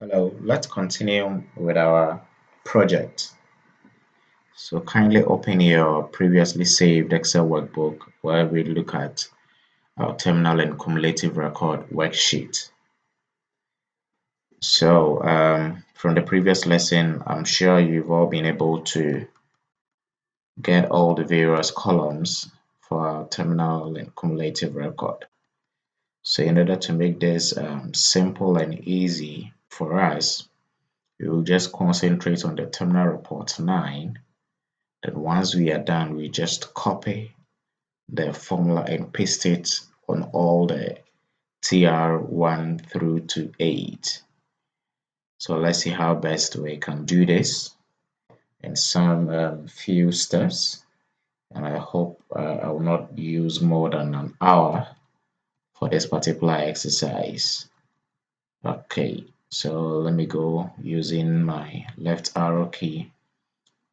Hello, let's continue with our project. So kindly open your previously saved Excel workbook where we look at our terminal and cumulative record worksheet. So from the previous lesson, I'm sure you've all been able to get all the various columns for our terminal and cumulative record. So in order to make this simple and easy for us, we will just concentrate on the terminal report 9. Then once we are done, we just copy the formula and paste it on all the TR1 through to 8. So let's see how best we can do this in some few steps. And I hope I will not use more than an hour for this particular exercise. Okay, so let me go using my left arrow key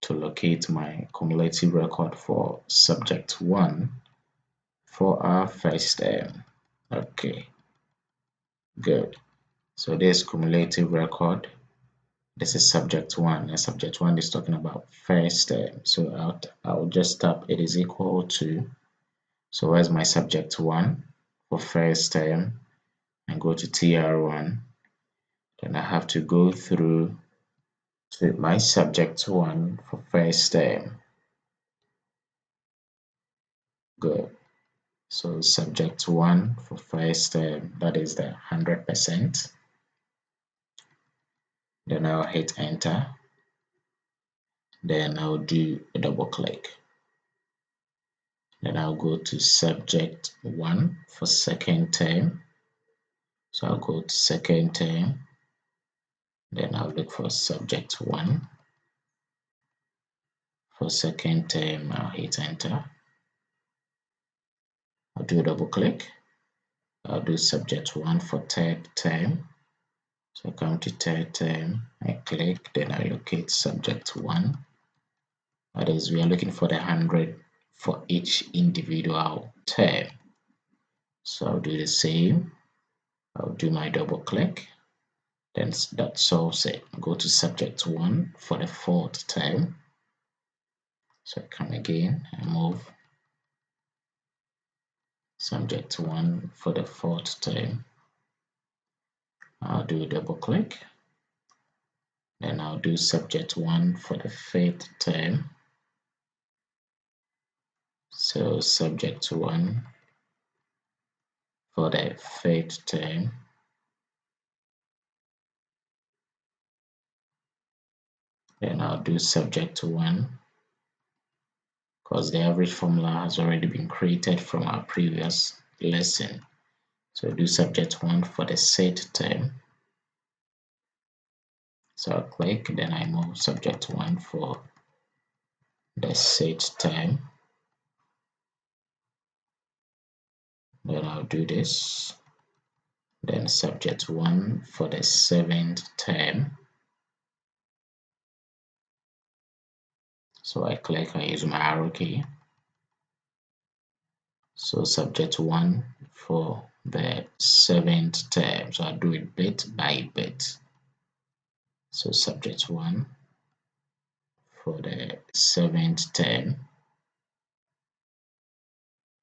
to locate my cumulative record for subject 1 for our first term. Okay, good. So this cumulative record, this is subject 1, and subject 1 is talking about first term. So I'll just tap it is equal to, so where's my subject 1 for first term, and go to TR1. Then I have to go through to my subject 1 for first term. Good. So subject 1 for first term, that is the 100%. Then I'll hit enter. Then I'll do a double click. Then I'll go to subject 1 for second term. So I'll go to second term. Then I'll look for subject 1. For second term, I'll hit enter. I'll do a double click. I'll do subject 1 for third term. So I come to third term, I click, then I locate subject 1. That is, we are looking for the 100 for each individual term. So I'll do the same. I'll do my double click. Then that solves it. Go to subject 1 for the fourth term. So I come again and move subject 1 for the fourth term. I'll do a double click. Then I'll do subject 1 for the fifth term. So subject 1 for the fifth term. Then I'll do subject 1 because the average formula has already been created from our previous lesson. So do subject 1 for the sixth term. So I'll click, then I move subject 1 for the sixth term. Then I'll do this. Then subject 1 for the seventh term. So I click, I use my arrow key. So subject 1 for the seventh term. So I'll do it bit by bit. So subject 1 for the seventh term.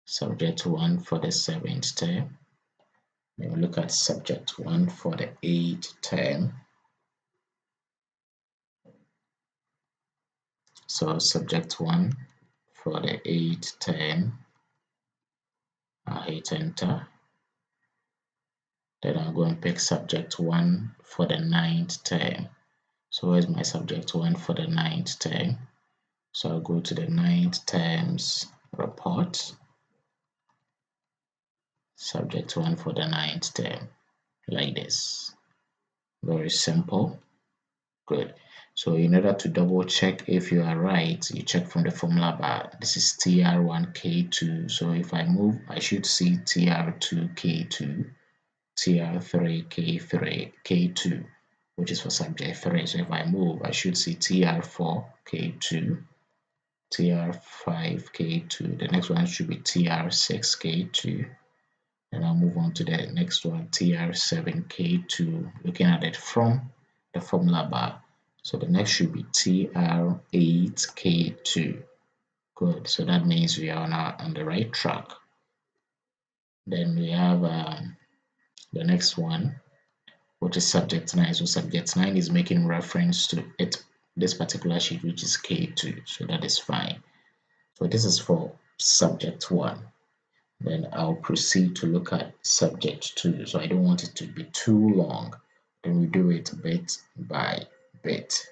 Subject 1 for the seventh term. Then we look at subject 1 for the eighth term. So subject 1 for the eighth term. I'll hit enter. Then I'll go and pick subject 1 for the ninth term. So where's my subject 1 for the ninth term? So I'll go to the ninth terms report. Subject 1 for the ninth term, like this. Very simple. Good. So in order to double check if you are right, you check from the formula bar. This is TR1K2. So if I move, I should see TR2K2, TR3K3, K2, which is for subject 3. So if I move, I should see TR4K2, TR5K2. The next one should be TR6K2. And I'll move on to the next one, TR7K2, looking at it from the formula bar. So the next should be TR8K2. Good. So that means we are on the right track. Then we have the next one, which is subject 9. So subject 9 is making reference to this particular sheet, which is K2. So that is fine. So this is for subject 1. Then I'll proceed to look at subject 2. So I don't want it to be too long. Then we do it bit by bit.